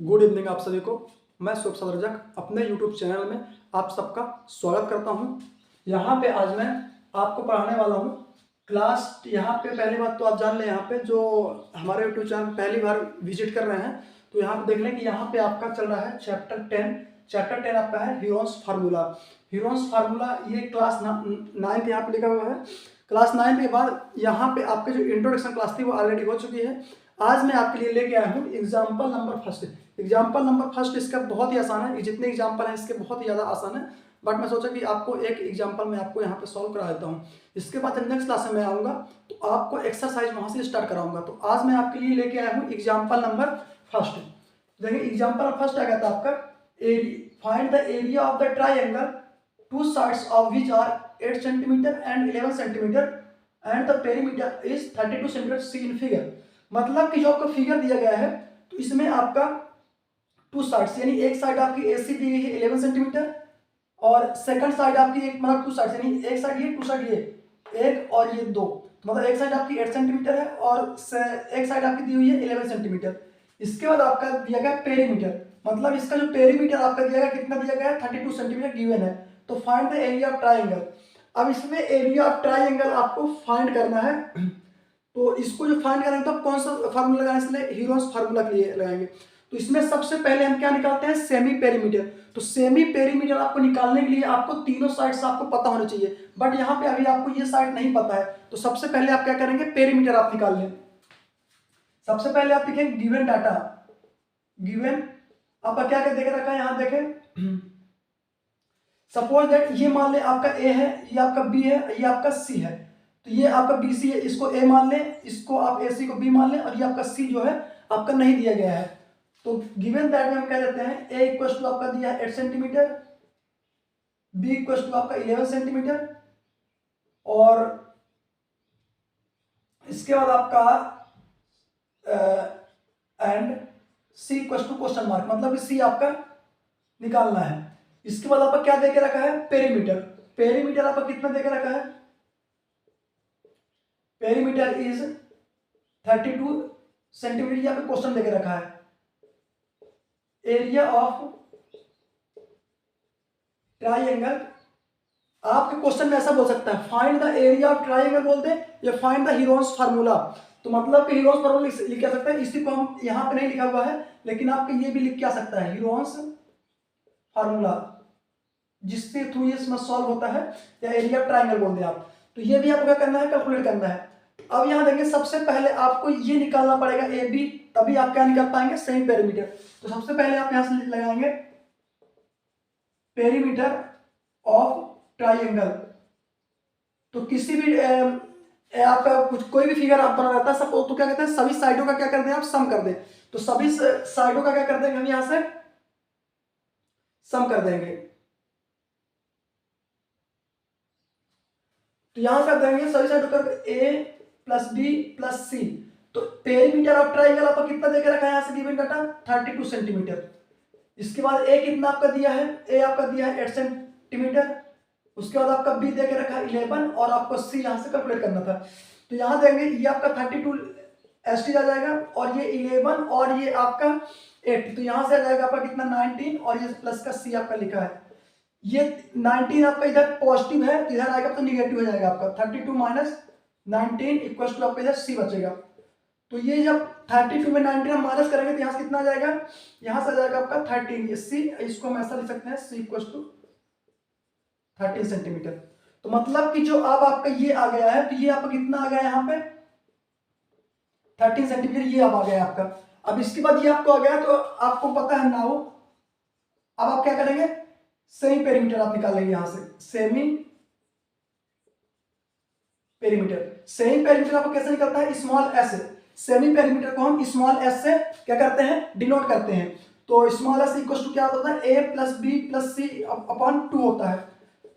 Good evening आप सभी को। मैं शुभ सदरजक अपने यूट्यूब चैनल में आप सबका स्वागत करता हूं। यहाँ पे आज मैं आपको पढ़ाने वाला हूं क्लास। यहाँ पे पहली बात तो आप जान लें, यहाँ पे जो हमारे यूट्यूब चैनल पहली बार विजिट कर रहे हैं तो यहाँ पे देख लें कि यहाँ पे आपका चल रहा है चैप्टर 10। चैप्टर 10 आपका है हीरोन्स फार्मूला। हीरोन्स फार्मूला ये क्लास 9 यहाँ पे लिखा हुआ है। क्लास 9 के बाद यहाँ पे आपके जो इंट्रोडक्शन क्लास थी वो ऑलरेडी हो चुकी है। आज मैं आपके लिए लेके आया हूँ example number first. Example number first इसका बहुत ही आसान है, जितने एग्जाम्पल हैं इसके बहुत ही ज़्यादा आसान है, बट मैं सोचा कि आपको एक एग्जाम्पल मैं आपको यहाँ पे सॉल्व करा देता हूँ। इसके बाद जब नेक्स्ट क्लास में मैं आऊँगा तो आपको एक्सरसाइज वहाँ से स्टार्ट कराऊंगा। तो आज मैं आपके लिए लेके आया हूँ एग्जाम्पल नंबर फर्स्ट। देखिए एग्जाम्पल फर्स्ट आ गया था आपका find the area of the triangle two sides of which are 8 centimetre and 11 centimetre and the perimeter is 32 centimetre see in figure. मतलब कि जो आपको फिगर दिया गया है तो इसमें आपका टू साइड्स यानी एक साइड आपकी एसी दी गई है 11 सेंटीमीटर और सेकंड साइड आपकी एक मतलब टू साइड्स यानी एक साइड ये टू साइड ये एक और ये दो, तो मतलब एक साइड आपकी 8 सेंटीमीटर है और एक साइड आपकी दी हुई है 11 सेंटीमीटर। इसके बाद आपका दिया गया पेरीमीटर, मतलब इसका जो पेरीमीटर आपका दिया गया कितना दिया गया है 32 सेंटीमीटर गिवन है। तो find the area of triangle. अब इसमें एरिया ऑफ ट्राइंगल आपको फाइंड करना है। तो इसको जो फाइंड करेंगे तो कौन सा फार्मूला लगाएंगे, इसलिए हीरोन्स फार्मूला के लिए लगाएंगे। तो इसमें सबसे पहले हम क्या निकालते हैं सेमी पेरीमीटर। तो सेमी पेरीमीटर आपको निकालने के लिए आपको तीनों साइड्स आपको पता होने चाहिए, बट यहाँ पे अभी आपको ये साइड नहीं पता है। तो सबसे पहले आप क्या करेंगे पेरीमीटर आप निकाल लें। सबसे पहले आप लिखेंगे गिवन डाटा। गिवन आपका क्या क्या देख रखा है यहाँ देखें। सपोज दैट ये मान ले आपका ए है, ये आपका बी है, ये आपका सी है। तो ये आपका बी सी है, इसको ए मान लें, इसको आप ए सी को बी मान लें, और ये आपका सी जो है आपका नहीं दिया गया है। तो गिवन दैट में हम कह देते हैं ए इक्वल टू आपका दिया है 8 सेंटीमीटर, बी इक्वल टू आपका 11 सेंटीमीटर, और इसके बाद आपका and C equal to question mark, मतलब सी आपका निकालना है। इसके बाद आपका क्या देके रखा है पेरीमीटर। पेरीमीटर आपका कितना देके रखा है, पेरीमीटर इज 32 सेंटीमीटर, यहाँ पे क्वेश्चन देके रखा है। एरिया ऑफ ट्राइंगल, आपके क्वेश्चन में ऐसा बोल सकता है find the area of triangle बोल दे या फाइंड द हीरोन्स फार्मूला। तो मतलब कि हीरोन्स फार्मूला लिख आ सकता है, इसी को हम यहाँ पे नहीं लिखा हुआ है लेकिन आपके ये भी लिख के आ सकता है हीरोन्स फार्मूला, जिसके थ्रू ये इसमें सॉल्व होता है, या एरिया ऑफ ट्राइंगल बोल दे आप। तो ये भी आपको क्या करना है कैलकुलेट करना है। अब यहाँ देखिए सबसे पहले आपको ये निकालना पड़ेगा ए बी, तभी आप क्या निकाल पाएंगे सेमी पेरीमीटर। तो सबसे पहले आप यहाँ से लगाएंगे पेरीमीटर ऑफ ट्राइंगल। तो किसी भी आपका कुछ कोई भी फिगर आप बना रहता है सब, तो क्या कहते हैं सभी साइडों का क्या कर दें आप सम कर दें। तो सभी साइडों का क्या कर देंगे हम यहां से सम कर देंगे। तो यहां कर देंगे सभी साइडों का ए प्लस बी प्लस सी। तो पेरीमीटर ऑफ ट्राइंगल आपका कितना देकर रखा है यहाँ से गिवन डाटा 32 सेंटीमीटर। इसके बाद ए कितना आपका दिया है, ए आपका दिया है 8 सेंटीमीटर। उसके बाद आपका बी देके रखा है 11 और आपको सी यहाँ से कैलकुलेट करना था। तो यहाँ देंगे ये आपका 32 एसटी आ जाएगा और ये 11 और ये आपका 8, तो यहाँ से आ जाएगा आपका कितना 19 और ये प्लस का सी आपका लिखा है। ये 19 आपका इधर पॉजिटिव है तो इधर आएगा तो निगेटिव हो जाएगा आपका 32 माइनस 19 इक्वल टू आपका इधर सी बचेगा। तो ये जब 32 में 19 हम माइनस करेंगे तो यहाँ से कितना आ जाएगा, यहाँ से आ जाएगा आपका 13, ये सी, इसको हम ऐसा लिख सकते हैं सी इक्वल टू 13 सेंटीमीटर। तो मतलब कि जो अब आपका ये आ गया है तो ये आपका कितना आ गया यहाँ पे 13 सेंटीमीटर, ये अब आ गया आपका। अब इसके बाद ये आपको आ गया तो आपको पता है नाउ, अब आप क्या करेंगे सेमी पेरीमीटर आप निकालेंगे यहाँ से सेमी पेरीमीटर। सेमी पेरीमीटर आपको कैसे निकलता है स्मॉल एस। सेमी पेरीमीटर को हम स्मॉल एस से क्या करते हैं डिनोट करते हैं। तो स्मॉल एस इक्वल टू क्या होता है ए प्लस बी प्लस सी अपॉन 2 होता है।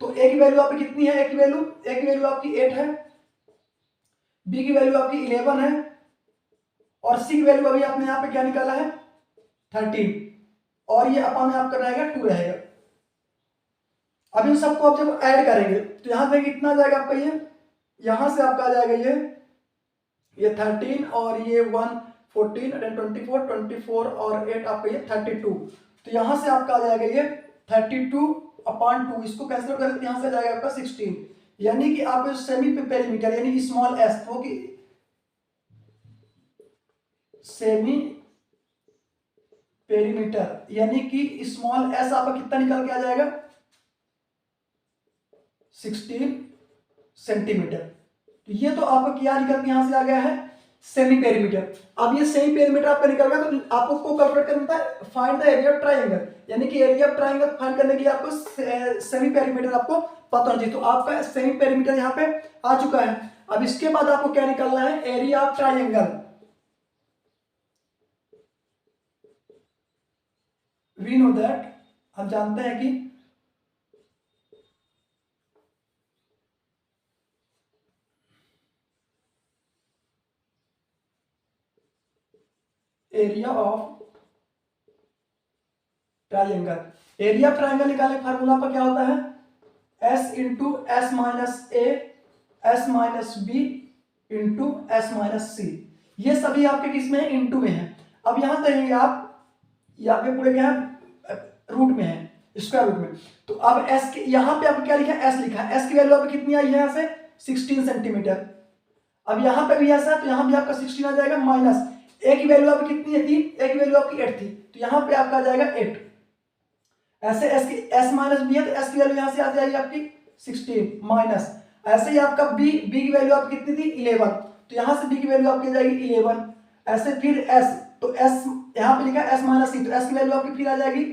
तो ए की वैल्यू आपकी कितनी है, ए की वैल्यू आपकी 8 है, बी की वैल्यू आपकी 11 है और सी की वैल्यू अभी आपने यहाँ पे क्या निकाला है 13 और ये अपॉन में आपका रहेगा 2 रहेगा। अब इन सबको आप जब ऐड करेंगे तो यहाँ पे कितना आ जाएगा आपका, ये यहां से आपका आ जाएगा ये 13 और ये 1 14 एंड 24, 24 और 8 आपका ये 32। तो यहाँ से आपका आ जाएगा ये 32/2, इसको कैंसिल करें तो यहाँ से आ जाएगा आपका 16, यानी कि आप सेमी पेरीमीटर यानी स्मॉल एस, वो कि सेमी पेरीमीटर यानी कि स्मॉल एस आपका कितना निकल के आ जाएगा 16 सेंटीमीटर। तो ये तो आपका क्या निकल के यहां से आ गया है सेमी पेरीमीटर। अब ये सेमी पेरीमीटर आपका निकल गया तो आपको कैलकुलेट करना है find the area of triangle, यानी कि एरिया ऑफ ट्राइंगल फाइंड करने के लिए आपको सेमी पेरीमीटर आपको पता होना चाहिए। तो आपका सेमी पेरीमीटर यहाँ पे आ चुका है। अब इसके बाद आपको क्या निकालना है area of triangle. We know that, हम जानते हैं कि area of triangle, area of triangle निकालने का फार्मूला पर क्या होता है s into s minus a s minus b into s minus c. ये सभी आपके किस में है इंटू में है। अब यहां देखेंगे आप यहाँ पे पूरे क्या है रूट में है स्क्वायर रूट में। तो अब s के यहाँ पे आपको क्या लिखा है s लिखा है, s की वैल्यू आपकी कितनी आई है यहाँ से 16 सेंटीमीटर। अब यहाँ पे भी ऐसा है तो यहाँ भी आपका 16 आ जाएगा माइनस a की वैल्यू आपकी कितनी थी a की वैल्यू आपकी 8 थी तो यहाँ पे आपका आ जाएगा 8। ऐसे s की s माइनस बी है तो s की वैल्यू यहाँ से आ जाएगी आपकी 16 माइनस, ऐसे ही आपका b की वैल्यू आपकी कितनी थी 11 तो यहाँ से b की वैल्यू आपकी आ जाएगी 11। ऐसे फिर s तो s यहाँ पे लिखा है s माइनस सी तो s की वैल्यू आपकी फिर आ जाएगी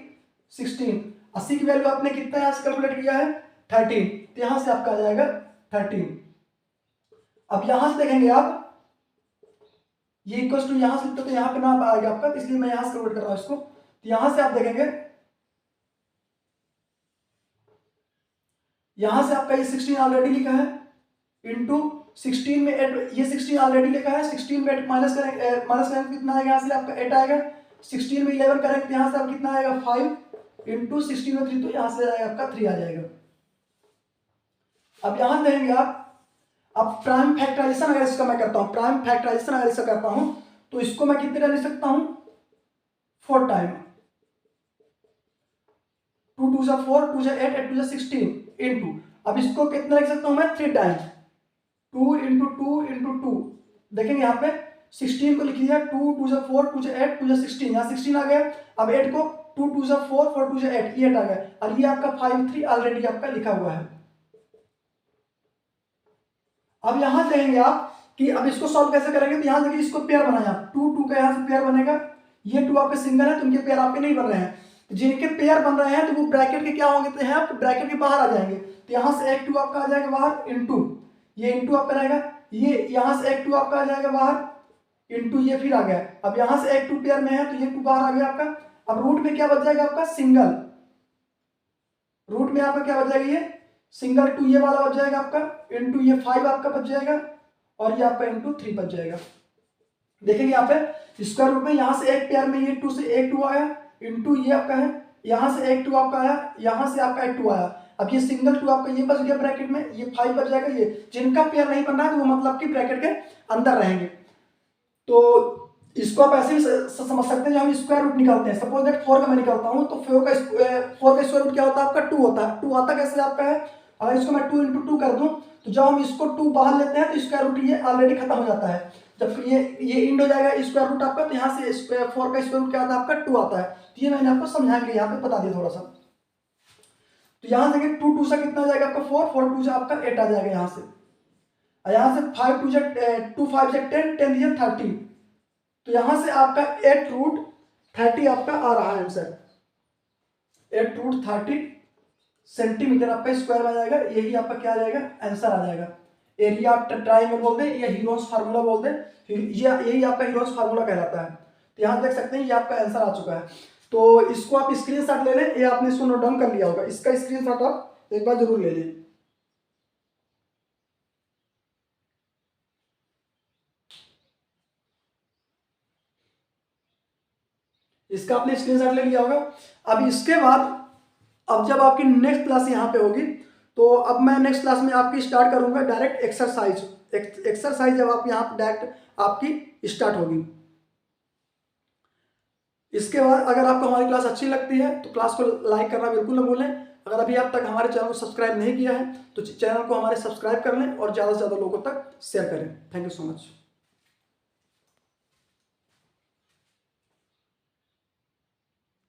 16। 80 की वैल्यू आपने कितना यहाँ से कैलकुलेट किया है 13 तो यहाँ से आपका आ जाएगा 13। अब यहाँ से देखेंगे आप ये इक्वल टू यहाँ से तो यहाँ पे ना आएगा आपका, इसलिए मैं यहाँ से कैलकुलेट कर रहा हूँ इसको। तो यहाँ से आप देखेंगे यहाँ से आपका ये 16 ऑलरेडी लिखा है इंटू 16 में 8, ये 16 ऑलरेडी लिखा है 16 में 8 माइनस करेंगे कितना आएगा यहाँ से आपका 8 आएगा। 16 में 11 करेंगे तो यहाँ से आपका कितना आएगा 5 इंटू 16 में 3 तो यहाँ से आएगा आपका 3 आ जाएगा। अब यहाँ देखेंगे आप अब प्राइम फैक्टराइजेशन अगर इसका मैं करता हूँ प्राइम फैक्टराइजेशन अगर इसका करता हूँ तो इसको मैं कितने टाइम लिख सकता हूँ 4 टाइम, 2 2 4 2 8 8 2 16 इंटू, अब इसको कितना लिख सकता हूँ मैं 3 टाइम 2 इंटू 2 इंटू 2। देखेंगे यहाँ पे 16 को लिख लिया 2 2 4 2 8 2 16, यहाँ 16 आ गया। अब 8 को 2 2 4 4 2 8 ये 8 आ गया और ये आपका 5 3 ऑलरेडी आपका लिखा हुआ है। अब यहां देखेंगे आप कि अब इसको सॉल्व कैसे करेंगे तो यहां देखिए इसको पेयर बनाया 2 2 का यहां से पेयर बनेगा, ये 2 आपके सिंगल है तो उनके पेयर आपके नहीं बन रहे हैं। तो जिनके पेयर बन रहे हैं तो वो ब्रैकेट के क्या होंगे तो यहाँ ब्रैकेट के बाहर आ जाएंगे तो यहाँ से एक 2 आपका आ जाएगा बाहर इंटू ये इंटू आपका रहेगा, ये यहाँ से एक 2 आपका आ जाएगा बाहर इंटू ये फिर आ गया। अब यहाँ से एक 2 पेयर में है तो ये 2 बाहर आ गया आपका। अब रूट में क्या बच जाएगा आपका सिंगल, रूट में आपका क्या बच जाएगा ये सिंगल 2 ये वाला बच जाएगा आपका इंटू ये 5 आपका बच जाएगा और ये आपका इंटू 3 बच जाएगा। देखेंगे यहाँ पे स्क्वायर रूट में यहाँ से एक पेयर में ये 2 से एक 2 आया इंटू ये आपका है, यहाँ से एक 2 आपका आया, यहाँ से आपका एक 2 आया। अब ये सिंगल 2 आपका ये बच गया ब्रैकेट में, ये 5 बच जाएगा। ये जिनका पेयर नहीं बन रहा है तो वो मतलब कि ब्रैकेट के अंदर रहेंगे। तो इसको आप ऐसे भी समझ सकते हैं जब हम स्क्वायर रूट निकालते हैं। सपोज दैट 4 का मैं निकालता हूँ तो 4 का स्क्वायर रूट क्या होता है आपका 2 होता है। 2 आता कैसे आपका है, अगर इसको मैं 2 इंटू 2 कर दूं तो जब हम इसको 2 बाहर लेते हैं तो स्क्वायर रूट ये ऑलरेडी खत्म हो जाता है। जब ये इंड हो जाएगा स्क्वायर रूट आपका तो यहाँ से 4 का स्क्वायर रूट क्या आता है आपका 2 आता है। तो ये मैंने आपको समझा के यहाँ पे बता दिया थोड़ा सा। तो यहाँ देखिए 2 2 से कितना आ जाएगा आपका 4 4 2 से आपका 8 आ जाएगा यहाँ से, और यहाँ से 5 2 से 2 5 से 10 10 से 30, तो यहाँ से आपका 8 रूट 30 आपका आ रहा है आंसर। 8 रूट 30 सेंटीमीटर आपका स्क्वायर आ जाएगा। यही आपका क्या आ जाएगा आंसर आ जाएगा। एरिया ऑफ ट्राइंगल बोल दे या हीरोस फार्मूला बोल दे, यही आपका हीरोस फार्मूला कहलाता है। तो यहाँ देख सकते हैं ये आपका आंसर आ चुका है। तो इसको आप स्क्रीनशॉट ले लें, ये आपने इसको नोट डाउन कर लिया होगा, इसका स्क्रीनशॉट आप एक बार जरूर ले लें। इसका आपने स्क्रीनशॉट ले लिया होगा। अब इसके बाद अब जब आपकी नेक्स्ट क्लास यहाँ पे होगी तो अब मैं नेक्स्ट क्लास में आपकी स्टार्ट करूंगा डायरेक्ट एक्सरसाइज। एक्सरसाइज जब आप यहाँ डायरेक्ट आपकी स्टार्ट होगी। इसके बाद अगर आपको हमारी क्लास अच्छी लगती है तो क्लास को लाइक करना बिल्कुल न भूलें। अगर अभी आप तक हमारे चैनल को सब्सक्राइब नहीं किया है तो चैनल को हमारे सब्सक्राइब कर लें और ज़्यादा से ज़्यादा लोगों तक शेयर करें। Thank you so much.